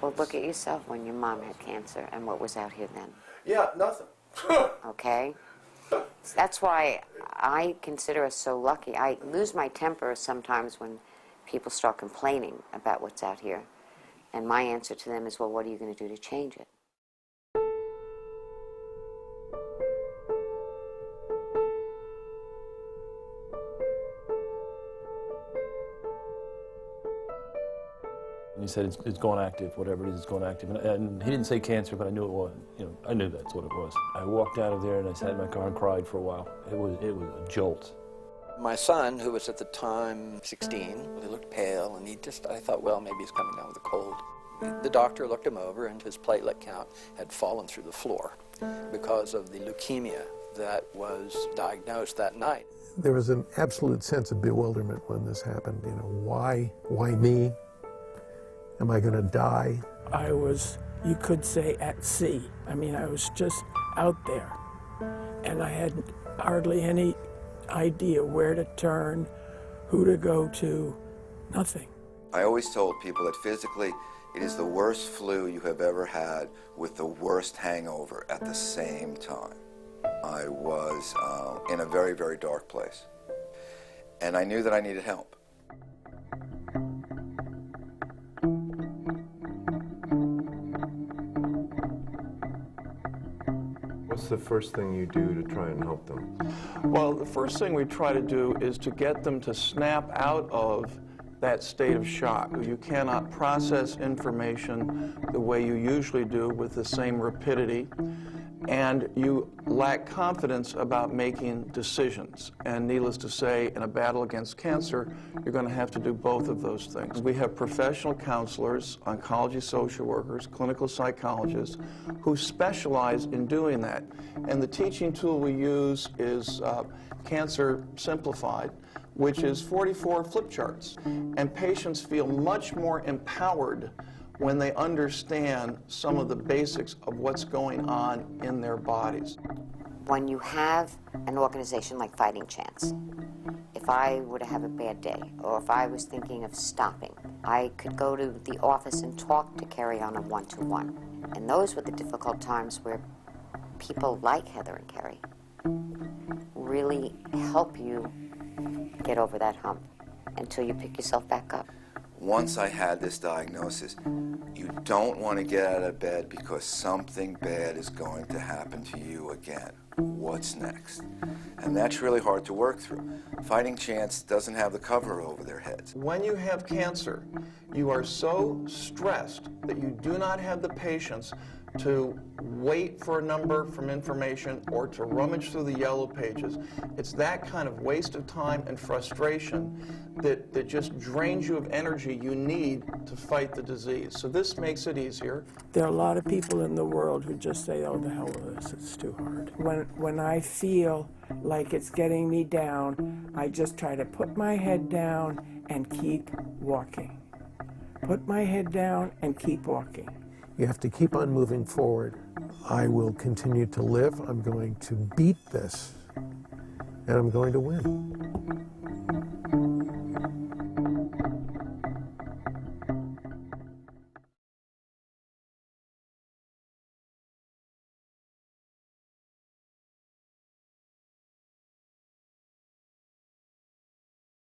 Well, look at yourself when your mom had cancer and what was out here then. Yeah, nothing. Okay? That's why I consider us so lucky. I lose my temper sometimes when people start complaining about what's out here. And my answer to them is, well, what are you going to do to change it? And he said, it's going active, whatever it is, it's going active. And he didn't say cancer, but I knew it was. You know, I knew that's what it was. I walked out of there and I sat in my car and cried for a while. It was a jolt. My son, who was at the time 16, he looked pale, and I thought, well, maybe he's coming down with a cold. The doctor looked him over, and his platelet count had fallen through the floor because of the leukemia that was diagnosed that night. There was an absolute sense of bewilderment when this happened. You know, why me? Am I going to die? I was, you could say, at sea. I mean, I was just out there, and I had hardly any idea where to turn, who to go to, nothing. I always told people that physically it is the worst flu you have ever had with the worst hangover at the same time. I was in a very, very dark place, and I knew that I needed help. What's the first thing you do to try and help them? Well, the first thing we try to do is to get them to snap out of that state of shock. You cannot process information the way you usually do with the same rapidity, and you lack confidence about making decisions. And needless to say, in a battle against cancer, you're going to have to do both of those things. We have professional counselors, oncology social workers, clinical psychologists who specialize in doing that. And the teaching tool we use is Cancer Simplified, which is 44 flip charts. And patients feel much more empowered when they understand some of the basics of what's going on in their bodies. When you have an organization like Fighting Chance, if I were to have a bad day, or if I was thinking of stopping, I could go to the office and talk to Kerry on a one-to-one. And those were the difficult times where people like Heather and Kerry really help you get over that hump until you pick yourself back up. Once I had this diagnosis, you don't want to get out of bed because something bad is going to happen to you again. What's next? And that's really hard to work through. Fighting Chance doesn't have the cover over their heads. When you have cancer, you are so stressed that you do not have the patience to wait for a number from information or to rummage through the yellow pages. It's that kind of waste of time and frustration that just drains you of energy you need to fight the disease. So this makes it easier. There are a lot of people in the world who just say, oh, the hell with this, it's too hard. When I feel like it's getting me down, I just try to put my head down and keep walking. Put my head down and keep walking. You have to keep on moving forward. I will continue to live. I'm going to beat this, and I'm going to win.